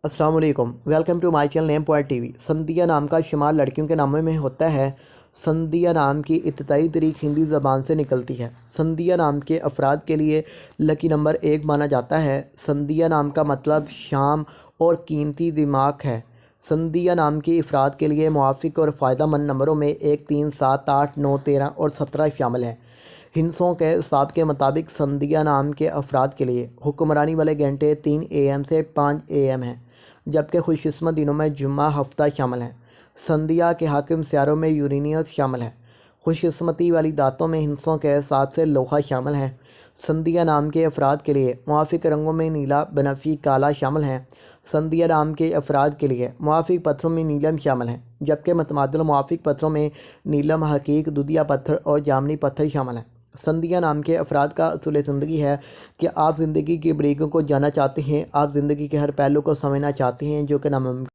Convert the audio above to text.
अस्सलाम वालेकुम, welcome to my channel name point TV. संधिया नाम का शुमार लड़कियों के नामों में होता है। संधिया नाम की इब्तदाई तारीख हिंदी ज़बान से निकलती है। संधिया नाम के अफराद के लिए लकी नंबर 1 माना जाता है। संधिया नाम का मतलब शाम और कीमती दिमाग है। संधिया नाम के अफराद के लिए मुआफ़िक और फ़ायदेमंद नंबरों में 1, 3, 7, 8, 9, 13 और 17 शामिल हैं। हिंसों के हिसाब के मुताबिक संधिया नाम के अफराद के लिए हुक्मरानी वाले घंटे 3 AM से 5 AM हैं, जबकि खुशकिस्मत दिनों में जुम्मा हफ्ता शामिल है। संधिया के हाकिम सियारों में यूरेनियस शामिल है। खुशकिस्मती वाली दातों में हिंसों के हिसाब से लोहा शामिल है। संधिया नाम के अफराद के लिए मुआफ़िक रंगों में नीला, बनफी, काला शामिल हैं। संधिया नाम के अफराद के लिए मुआफ़िक पत्थरों में नीलम शामिल है, जबकि मतमादिल मुआफ़िक पत्थरों में नीलम, हकीक, दुधिया पत्थर और जामनी पत्थर शामिल हैं। संधिया नाम के अफराद का असूल ज़िंदगी है कि आप ज़िंदगी की बारीकियों को जानना चाहते हैं, आप ज़िंदगी के हर पहलू को समझना चाहते हैं जो कि नामुमकिन